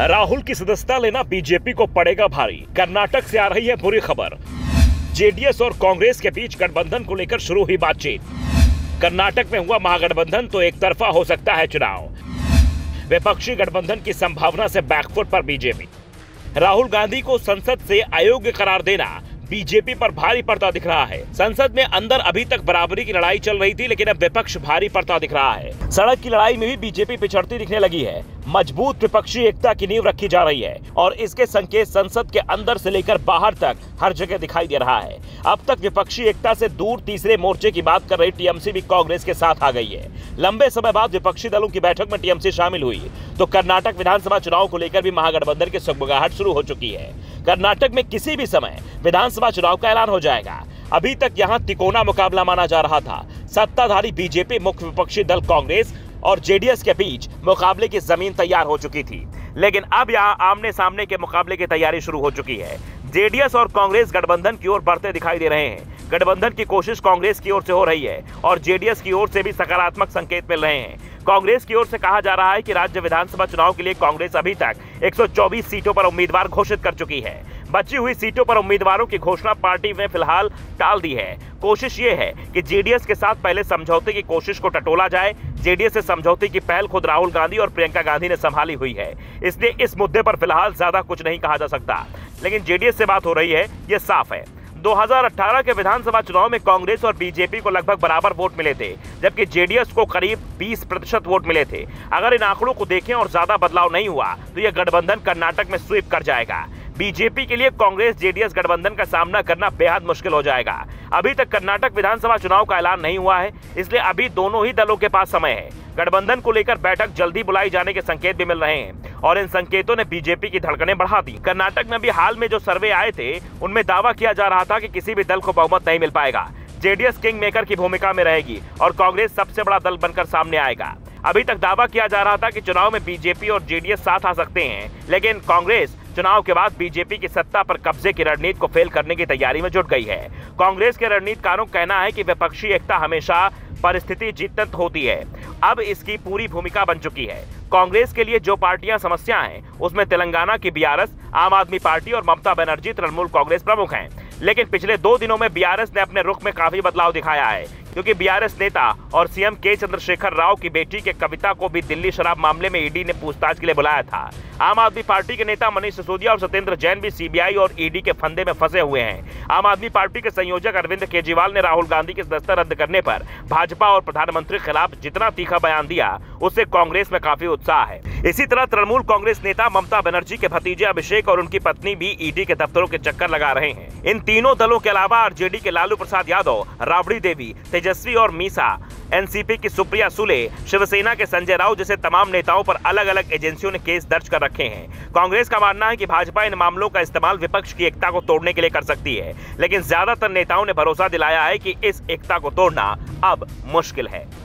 राहुल की सदस्यता लेना बीजेपी को पड़ेगा भारी। कर्नाटक से आ रही है बुरी खबर। जेडीएस और कांग्रेस के बीच गठबंधन को लेकर शुरू हुई बातचीत। कर्नाटक में हुआ महागठबंधन तो एक तरफा हो सकता है चुनाव। विपक्षी गठबंधन की संभावना से बैकफुट पर बीजेपी। राहुल गांधी को संसद से अयोग्य करार देना बीजेपी पर भारी पड़ता दिख रहा है। संसद में अंदर अभी तक बराबरी की लड़ाई चल रही थी, लेकिन अब विपक्ष भारी पड़ता दिख रहा है। सड़क की लड़ाई में भी बीजेपी पिछड़ती दिखने लगी है। मजबूत विपक्षी एकता की नींव रखी जा रही है और इसके संकेत संसद के अंदर से लेकर बाहर तक हर जगह दिखाई दे रहा है। अब तक विपक्षी एकता से दूर तीसरे मोर्चे की बात कर रही टीएमसी भी कांग्रेस के साथ आ गई है। लंबे समय बाद विपक्षी दलों की बैठक में टीएमसी शामिल हुई तो कर्नाटक विधानसभा चुनाव को लेकर भी महागठबंधन की सुगबुगाहट शुरू हो चुकी है। कर्नाटक में किसी भी समय विधानसभा चुनाव का ऐलान हो जाएगा। अभी तक यहां तिकोना मुकाबला माना जा रहा था। सत्ताधारी बीजेपी, मुख्य विपक्षी दल कांग्रेस और जेडीएस के बीच मुकाबले की जमीन तैयार हो चुकी थी, लेकिन अब यहां आमने सामने के मुकाबले की तैयारी शुरू हो चुकी है। जेडीएस और कांग्रेस गठबंधन की ओर बढ़ते दिखाई दे रहे हैं। गठबंधन की कोशिश कांग्रेस की ओर से हो रही है और जेडीएस की ओर से भी सकारात्मक संकेत मिल रहे हैं। कांग्रेस की ओर से कहा जा रहा है कि राज्य विधानसभा चुनाव के लिए कांग्रेस अभी तक 124 सीटों पर उम्मीदवार घोषित कर चुकी है। बची हुई सीटों पर उम्मीदवारों की घोषणा पार्टी ने फिलहाल टाल दी है। कोशिश ये है कि जेडीएस के साथ पहले समझौते की कोशिश को टटोला जाए। जेडीएस से समझौते की पहल खुद राहुल गांधी और प्रियंका गांधी ने संभाली हुई है, इसलिए इस मुद्दे पर फिलहाल ज्यादा कुछ नहीं कहा जा सकता। लेकिन जेडीएस से बात हो रही है, ये साफ है। 2018 के विधानसभा चुनाव में कांग्रेस और बीजेपी को लगभग बराबर वोट मिले थे, जबकि जेडीएस को करीब 20% वोट मिले थे। अगर इन आंकड़ों को देखें और ज्यादा बदलाव नहीं हुआ तो यह गठबंधन कर्नाटक में स्वीप कर जाएगा। बीजेपी के लिए कांग्रेस जेडीएस गठबंधन का सामना करना बेहद मुश्किल हो जाएगा। अभी तक कर्नाटक विधानसभा चुनाव का ऐलान नहीं हुआ है, इसलिए अभी दोनों ही दलों के पास समय है। गठबंधन को लेकर बैठक जल्दी बुलाई जाने के संकेत भी मिल रहे हैं और इन संकेतों ने बीजेपी की धड़कनें बढ़ा दी। कर्नाटक में भी हाल में जो सर्वे आए थे उनमें दावा किया जा रहा था कि किसी भी दल को बहुमत नहीं मिल पाएगा। जेडीएस किंग मेकर की भूमिका में रहेगी और कांग्रेस सबसे बड़ा दल बनकर सामने आएगा। अभी तक दावा किया जा रहा था कि चुनाव में बीजेपी और जेडीएस साथ आ सकते हैं, लेकिन कांग्रेस चुनाव के बाद बीजेपी की सत्ता पर कब्जे की रणनीति को फेल करने की तैयारी में जुट गई है। कांग्रेस के रणनीतिकारों का कहना है कि विपक्षी एकता हमेशा परिस्थिति जीतत होती है। अब इसकी पूरी भूमिका बन चुकी है। कांग्रेस के लिए जो पार्टियां समस्या हैं, उसमें तेलंगाना की बीआरएस, आम आदमी पार्टी और ममता बनर्जी तृणमूल कांग्रेस प्रमुख हैं। लेकिन पिछले 2 दिनों में बीआरएस ने अपने रुख में काफी बदलाव दिखाया है, क्योंकि बीआरएस नेता और सीएम के चंद्रशेखर राव की बेटी के कविता को भी दिल्ली शराब मामले में ईडी ने पूछताछ के लिए बुलाया था। आम आदमी पार्टी के नेता मनीष सिसोदिया और सत्येंद्र जैन भी सीबीआई और ईडी के फंदे में फंसे हुए हैं। आम आदमी पार्टी के संयोजक अरविंद केजरीवाल ने राहुल गांधी की सदस्यता रद्द करने पर भाजपा और प्रधानमंत्री के खिलाफ जितना तीखा बयान दिया, उससे कांग्रेस में काफी उत्साह है। इसी तरह तृणमूल कांग्रेस नेता ममता बनर्जी के भतीजे अभिषेक और उनकी पत्नी भी ईडी के दफ्तरों के चक्कर लगा रहे हैं। इन तीनों दलों के अलावा आरजेडी के लालू प्रसाद यादव, राबड़ी देवी, तेजस्वी और मीसा, एनसीपी की सुप्रिया सुले, शिवसेना के संजय राउत जैसे तमाम नेताओं पर अलग अलग एजेंसियों ने केस दर्ज कर रखे हैं। कांग्रेस का मानना है कि भाजपा इन मामलों का इस्तेमाल विपक्ष की एकता को तोड़ने के लिए कर सकती है, लेकिन ज्यादातर नेताओं ने भरोसा दिलाया है कि इस एकता को तोड़ना अब मुश्किल है।